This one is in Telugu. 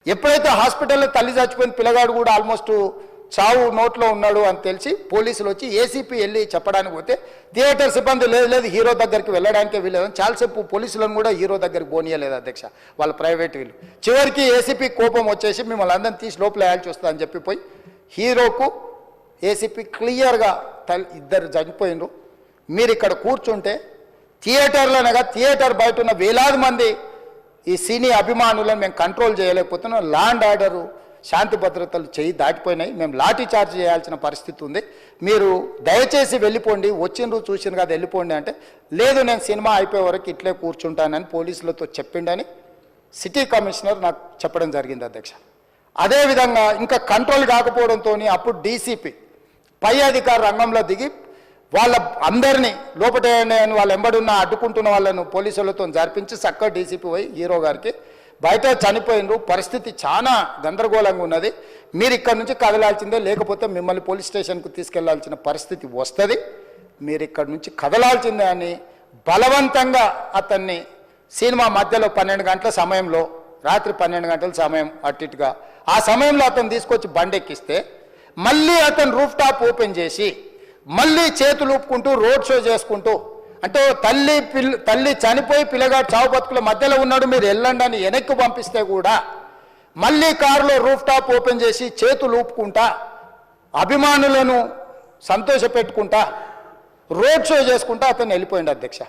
ఎప్పుడైతే హాస్పిటల్లో తల్లి చచ్చిపోయిన పిల్లగాడు కూడా ఆల్మోస్ట్ చావు నోట్లో ఉన్నాడు అని తెలిసి పోలీసులు వచ్చి ఏసీపీ వెళ్ళి చెప్పడానికి పోతే థియేటర్ సిబ్బంది లేదు హీరో దగ్గరికి వెళ్ళడానికే వీళ్ళదని చాలాసేపు పోలీసులను కూడా హీరో దగ్గరికి పోనీయలేదు అధ్యక్ష, వాళ్ళ ప్రైవేట్ వీళ్ళు. చివరికి ఏసీపీ కోపం వచ్చేసి మిమ్మల్ని అందరిని తీసి లోపల వేయాల్సి వస్తుందని చెప్పిపోయి హీరోకు ఏసీపీ క్లియర్గా ఇద్దరు చనిపోయినరు, మీరు ఇక్కడ కూర్చుంటే థియేటర్లోనగా థియేటర్ బయట ఉన్న వేలాది మంది ఈ సినీ అభిమానులను మేము కంట్రోల్ చేయలేకపోతున్నాం, ల్యాండ్ ఆర్డరు శాంతి భద్రతలు చేయి దాటిపోయినాయి, మేము లాఠీ చార్జ్ చేయాల్సిన పరిస్థితి ఉంది, మీరు దయచేసి వెళ్ళిపోండి, వచ్చిండ్రు చూసిన కదా వెళ్ళిపోండి అంటే లేదు నేను సినిమా అయిపోయే వరకు ఇట్లే కూర్చుంటానని పోలీసులతో చెప్పిండని సిటీ కమిషనర్ నాకు చెప్పడం జరిగింది అధ్యక్ష. అదేవిధంగా ఇంకా కంట్రోల్ కాకపోవడంతో అప్పుడు డీసీపీ పై అధికారి రంగంలో దిగి వాళ్ళ అందరినీ లోపట వాళ్ళు ఎంబడున్న అడ్డుకుంటున్న వాళ్ళను పోలీసులతో జరిపించి చక్కగా డీసీపీ పోయి హీరో గారికి బయట చనిపోయినరు, పరిస్థితి చాలా గందరగోళంగా ఉన్నది, మీరు ఇక్కడ నుంచి కదలాల్సిందే లేకపోతే మిమ్మల్ని పోలీస్ స్టేషన్కు తీసుకెళ్లాల్సిన పరిస్థితి వస్తుంది, మీరు ఇక్కడ నుంచి కదలాల్సిందే అని బలవంతంగా అతన్ని సినిమా మధ్యలో 12 గంటల సమయంలో రాత్రి 12 గంటల సమయం అట్టిట్టుగా ఆ సమయంలో అతను తీసుకొచ్చి బండెక్కిస్తే మళ్ళీ అతను రూఫ్ టాప్ ఓపెన్ చేసి మళ్ళీ చేతులు ఊపుకుంటూ రోడ్ షో చేసుకుంటూ అంటే తల్లి చనిపోయి పిల్లగాడు చావు బతుకుల మధ్యలో ఉన్నాడు మీరు వెళ్ళండి అని వెనక్కి పంపిస్తే కూడా మళ్ళీ కారులో రూఫ్ టాప్ ఓపెన్ చేసి చేతులు ఊపుకుంటా అభిమానులను సంతోషపెట్టుకుంటా రోడ్ షో చేసుకుంటా అతను వెళ్ళిపోయింది అధ్యక్ష.